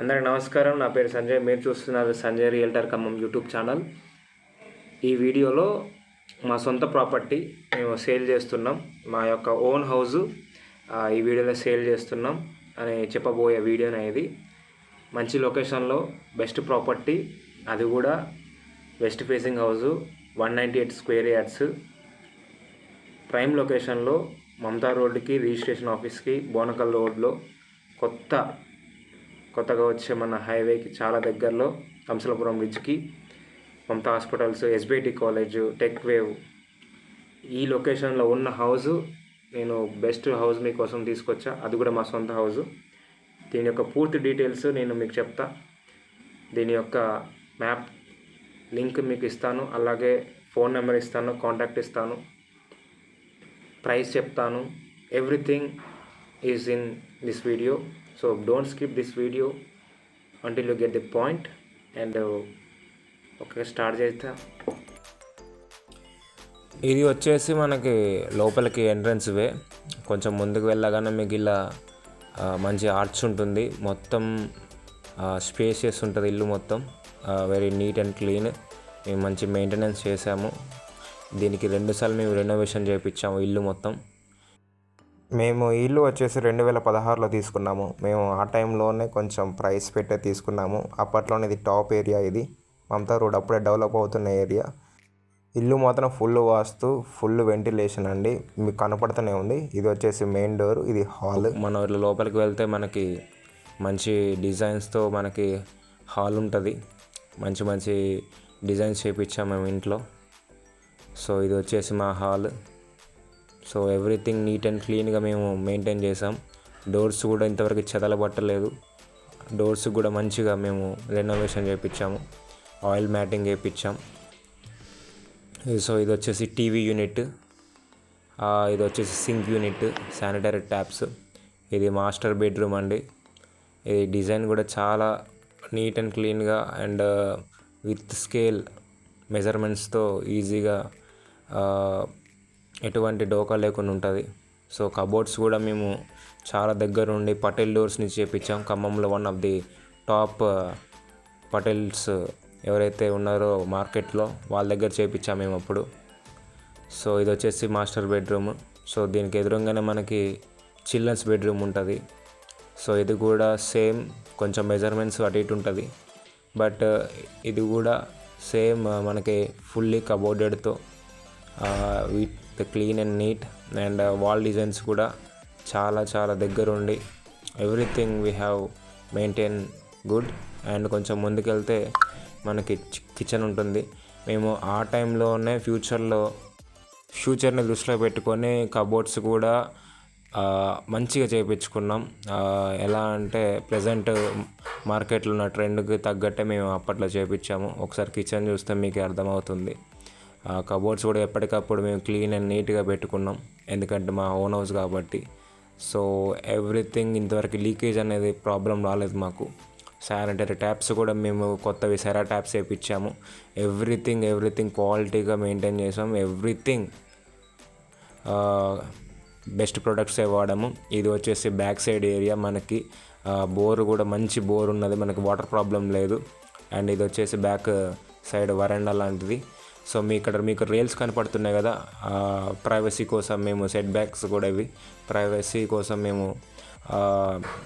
అందరికి నమస్కారం. నా పేరు సంజయ్. మీరు చూస్తున్నారు Sanjay realtor Khammam YouTube channel. ఈ వీడియోలో మా సొంత ప్రాపర్టీ మేము సేల్ చేస్తున్నాం. మా యొక్క ఓన్ హౌజు ఈ వీడియోలో సేల్ చేస్తున్నాం అని చెప్పబోయే వీడియోనే ఇది. మంచి లొకేషన్లో బెస్ట్ ప్రాపర్టీ, అది కూడా west facing house, 198 square yards, prime లొకేషన్లో మమతా రోడ్డుకి, రిజిస్ట్రేషన్ ఆఫీస్కి, బోనకల్ రోడ్లో కొత్తగా వచ్చే మన హైవేకి చాలా దగ్గరలో, కంసలపురం బ్రిడ్జ్కి, Mamata hospitals, SBT college, tech wave, ఈ లొకేషన్లో ఉన్న హౌజు నేను బెస్ట్ హౌస్ మీకోసం తీసుకొచ్చా. అది కూడా మా సొంత హౌజు. దీని యొక్క పూర్తి డీటెయిల్స్ నేను మీకు చెప్తా. దీని యొక్క మ్యాప్ లింక్ మీకు ఇస్తాను, అలాగే ఫోన్ నెంబర్ ఇస్తాను, కాంటాక్ట్ ఇస్తాను, ప్రైస్ చెప్తాను. Everything is in this video. So don't skip this video until you get the point. And okay, start చేస్తా. ఇది వచ్చేసి మనకి లోపలికి ఎంట్రన్స్ వే. కొంచెం ముందుకు వెళ్ళగానే మీకు ఇలా మంచి ఆర్చ్ ఉంటుంది. మొత్తం స్పేషియస్ ఉంటుంది ఇల్లు మొత్తం. Very neat and clean. మేము మంచి మెయింటెనెన్స్ చేసాము. దీనికి 2 సార్లు మేము రెనోవేషన్ చేయించాము ఇల్లు మొత్తం. మేము ఇల్లు వచ్చేసి 2016లో తీసుకున్నాము. మేము ఆ టైంలోనే కొంచెం ప్రైస్ పెట్టే తీసుకున్నాము. అప్పట్లోనే ఇది టాప్ ఏరియా. ఇది మమతా రోడ్ అప్పుడే డెవలప్ అవుతున్న ఏరియా. ఇల్లు మాత్రం ఫుల్ వాస్తు, ఫుల్ వెంటిలేషన్ అండి. మీకు కనపడుతూనే ఉంది. ఇది వచ్చేసి మెయిన్ డోర్, ఇది హాల్. మనం ఇట్లా లోపలికి వెళ్తే మనకి మంచి డిజైన్స్తో మనకి హాల్ ఉంటుంది. మంచి మంచి డిజైన్స్ చేయించాము మేము ఇంట్లో. సో ఇది వచ్చేసి మా hall. So everything neat and క్లీన్గా మేము మెయింటైన్ చేసాం. డోర్స్ కూడా ఇంతవరకు చెదలబట్టలేదు. డోర్స్ కూడా మంచిగా మేము రెనోవేషన్ చేయించాము, ఆయిల్ మ్యాటింగ్ చేయించాం. సో ఇది వచ్చేసి టీవీ యూనిట్, ఇది వచ్చేసి సింక్ యూనిట్, శానిటరీ ట్యాప్స్. ఇది మాస్టర్ బెడ్రూమ్ అండి. ఇది డిజైన్ కూడా చాలా నీట్ అండ్ క్లీన్గా అండ్ విత్ స్కేల్ మెజర్మెంట్స్తో ఈజీగా ఎటువంటి డోకా లేకుండా ఉంటుంది. సో కబోర్డ్స్ కూడా మేము చాలా దగ్గర నుండి పటేల్ డోర్స్ నుంచి చేయించాం. ఖమ్మంలో one of the top Patels ఎవరైతే ఉన్నారో మార్కెట్లో, వాళ్ళ దగ్గర చేయించాం మేము అప్పుడు. సో ఇది వచ్చేసి మాస్టర్ బెడ్రూమ్. సో దీనికి ఎదురుగానే మనకి చిల్డ్రన్స్ బెడ్రూమ్ ఉంటుంది. సో ఇది కూడా సేమ్, కొంచెం మెజర్మెంట్స్ అటు ఇటు ఉంటుంది. బట్ ఇది కూడా సేమ్ మనకి ఫుల్లీ కబోర్డెడ్తో with clean and neat. And wall designs కూడా చాలా చాలా దగ్గర ఉండి everything we have maintain good. And కొంచెం ముందుకెళ్తే మనకి కిచెన్ ఉంటుంది. మేము ఆ టైంలోనే ఫ్యూచర్ని దృష్టిలో పెట్టుకొని కబోర్డ్స్ కూడా మంచిగా చేయించుకున్నాం. ఎలా అంటే ప్రజెంట్ మార్కెట్లో ఉన్న ట్రెండ్కి తగ్గట్టే మేము అప్పట్లో చేయించాము. ఒకసారి కిచెన్ చూస్తే మీకు అర్థమవుతుంది. కబోర్డ్స్ కూడా ఎప్పటికప్పుడు మేము క్లీన్ అండ్ నీట్గా పెట్టుకున్నాం, ఎందుకంటే మా ఓన్ హౌస్ కాబట్టి. సో ఎవ్రీథింగ్ ఇంతవరకు లీకేజ్ అనేది ప్రాబ్లం రాలేదు మాకు. శానిటరీ ట్యాప్స్ కూడా మేము కొత్తవి సెరా ట్యాప్స్ వేయించాము. ఎవ్రీథింగ్ క్వాలిటీగా మెయింటైన్ చేసాం. ఎవ్రీథింగ్ బెస్ట్ ప్రొడక్ట్సే వాడాము. ఇది వచ్చేసి బ్యాక్ సైడ్ ఏరియా. మనకి బోర్ కూడా మంచి బోర్ ఉన్నది, మనకి వాటర్ ప్రాబ్లం లేదు. అండ్ ఇది వచ్చేసి బ్యాక్ సైడ్ వరండా లాంటిది. సో మీకు రైల్స్ కనపడుతున్నాయి కదా, ప్రైవసీ కోసం మేము సెట్ బ్యాక్స్ కూడా ఇవి ప్రైవసీ కోసం మేము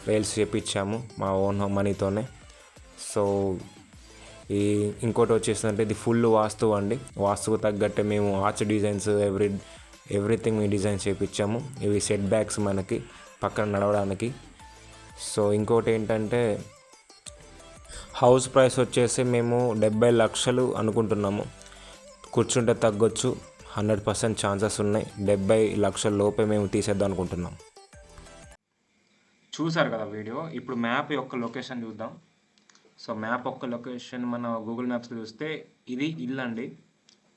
రైల్స్ చేయించాము మా ఓన్ మనీతోనే. సో ఇంకోటి వచ్చేసిందంటే ఇది ఫుల్ వాస్తు అండి. వాస్తుకు తగ్గట్టే మేము ఆర్చ్ డిజైన్స్ ఎవ్రీథింగ్ మీ డిజైన్స్ చేయించాము. ఇవి సెట్ బ్యాక్స్ మనకి పక్కన నడవడానికి. సో ఇంకోటి ఏంటంటే హౌస్ ప్రైస్ వచ్చేసి మేము 70 లక్షలు అనుకుంటున్నాము. కూర్చుంటే తగ్గొచ్చు, 100% ఛాన్సెస్ ఉన్నాయి. 70 లక్షల లోపే మేము తీసేద్దాం అనుకుంటున్నాం. చూసారు కదా వీడియో. ఇప్పుడు మ్యాప్ యొక్క లొకేషన్ చూద్దాం. సో మ్యాప్ యొక్క లొకేషన్ మన గూగుల్ మ్యాప్స్లో చూస్తే ఇది ఇల్లు అండి.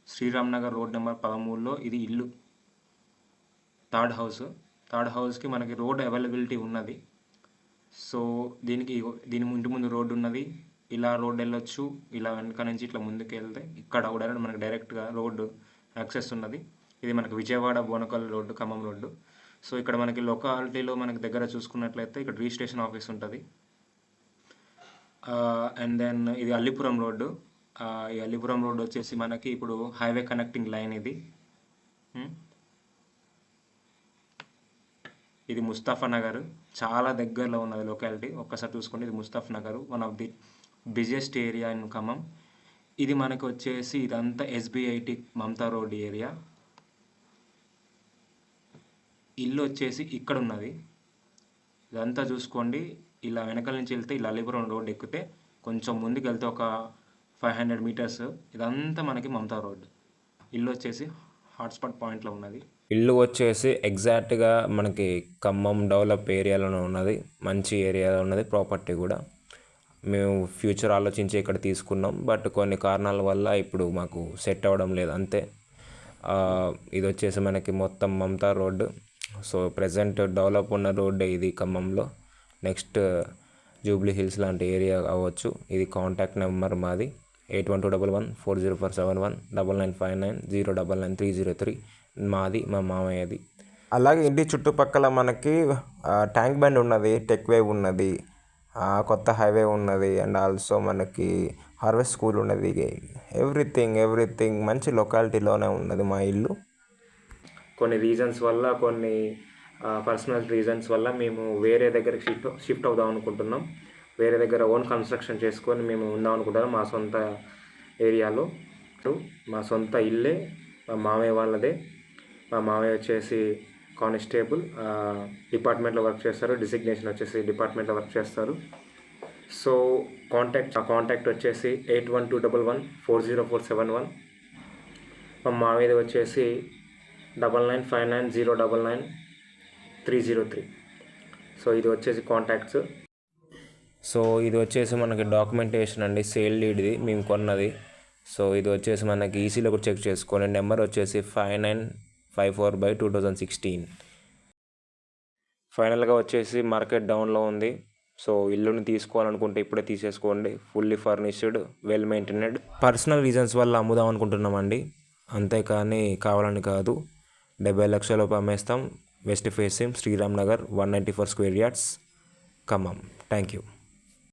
శ్రీరామ్ నగర్ రోడ్ నెంబర్ 13లో ఇది ఇల్లు. థర్డ్ హౌస్కి మనకి రోడ్ అవైలబిలిటీ ఉన్నది. సో దీని ఇంటి ముందు రోడ్డు ఉన్నది. ఇలా రోడ్ వెళ్ళొచ్చు. ఇలా వెనక నుంచి ఇట్లా ముందుకు వెళ్తే ఇక్కడ కూడా మనకి డైరెక్ట్గా రోడ్డు యాక్సెస్ ఉన్నది. ఇది మనకి Vijayawada Bonakal road, Khammam road. So ఇక్కడ మనకి లొకాలిటీలో మనకి దగ్గర చూసుకున్నట్లయితే ఇక్కడ రిజిస్ట్రేషన్ ఆఫీస్ ఉంటుంది. అండ్ దెన్ ఇది అల్లిపురం రోడ్డు. ఈ అల్లిపురం రోడ్డు వచ్చేసి మనకి ఇప్పుడు హైవే కనెక్టింగ్ లైన్ ఇది. ఇది ముస్తాఫా నగర్, చాలా దగ్గరలో ఉన్నది లొకాలిటీ. ఒక్కసారి చూసుకోండి, ఇది Mustafa Nagar, one of the busiest area in Khammam. ఇది మనకు వచ్చేసి ఇదంతా SBIT మమతా రోడ్ ఏరియా. ఇల్లు వచ్చేసి ఇక్కడ ఉన్నది. ఇదంతా చూసుకోండి. ఇలా వెనకాల నుంచి వెళ్తే ఇలా అల్లిపురం రోడ్ ఎక్కితే కొంచెం ముందుకు వెళ్తే ఒక 500 మీటర్స్ ఇదంతా మనకి మమతా రోడ్. ఇల్లు వచ్చేసి హాట్స్పాట్ పాయింట్లో ఉన్నది. ఇల్లు వచ్చేసి ఎగ్జాక్ట్గా మనకి ఖమ్మం డెవలప్ ఏరియాలోనే ఉన్నది, మంచి ఏరియాలో ఉన్నది. ప్రాపర్టీ కూడా మేము ఫ్యూచర్ ఆలోచించి ఇక్కడ తీసుకున్నాం, బట్ కొన్ని కారణాల వల్ల ఇప్పుడు మాకు సెట్ అవ్వడం లేదు అంతే. ఇది వచ్చేసి మనకి మొత్తం Mamata road. So present develop ఉన్న రోడ్డే ఇది ఖమ్మంలో. నెక్స్ట్ జూబ్లీ హిల్స్ లాంటి ఏరియా అవ్వచ్చు. ఇది కాంటాక్ట్ నెంబర్ మాది 8121140471 995990999303. మాది, మా మామయ్యది. అలాగే ఇంటి చుట్టుపక్కల మనకి ట్యాంక్ బండ్ ఉన్నది, టెక్ వేవ్ ఉన్నది, కొత్త హైవే ఉన్నది, అండ్ ఆల్సో మనకి హార్వెస్ట్ స్కూల్ ఉన్నది. ఎవ్రీథింగ్ మంచి లొకాలిటీలోనే ఉన్నది మా ఇల్లు. కొన్ని రీజన్స్ వల్ల, కొన్ని పర్సనల్ రీజన్స్ వల్ల మేము వేరే దగ్గరికి షిఫ్ట్ అవుదాం అనుకుంటున్నాం. వేరే దగ్గర ఓన్ కన్స్ట్రక్షన్ చేసుకొని మేము ఉందాం అనుకుంటున్నాం. మా సొంత ఏరియాలో మా సొంత ఇల్లే, మా మామయ్య వాళ్ళదే. మా మామయ్య వచ్చేసి కానిస్టేబుల్ డిపార్ట్మెంట్లో వర్క్ చేస్తారు. డిసిగ్నేషన్ వచ్చేసి డిపార్ట్మెంట్లో వర్క్ చేస్తారు. సో కాంటాక్ట్ వచ్చేసి 8121140471. మా మామయ్యది వచ్చేసి 995990999303. సో ఇది వచ్చేసి కాంటాక్ట్స్. సో ఇది వచ్చేసి మనకి డాక్యుమెంటేషన్ అండి, సేల్ డీడ్ది మేము కొన్నది. సో ఇది వచ్చేసి మనకి ఈసీలో కూడా చెక్ చేసుకోండి. నెంబర్ వచ్చేసి 5954/2016. ఫైనల్గా వచ్చేసి మార్కెట్ డౌన్లో ఉంది. సో ఇల్లుని తీసుకోవాలనుకుంటే ఇప్పుడే తీసేసుకోండి. Fully furnished, well maintained. Personal reasons వల్ల అమ్ముదాం అనుకుంటున్నామండి, అంతేకాని కావాలని కాదు. 70 లక్షలకు అమ్మేస్తాం. West facing, Sriram Nagar, 194 square yards, Khammam. Thank you.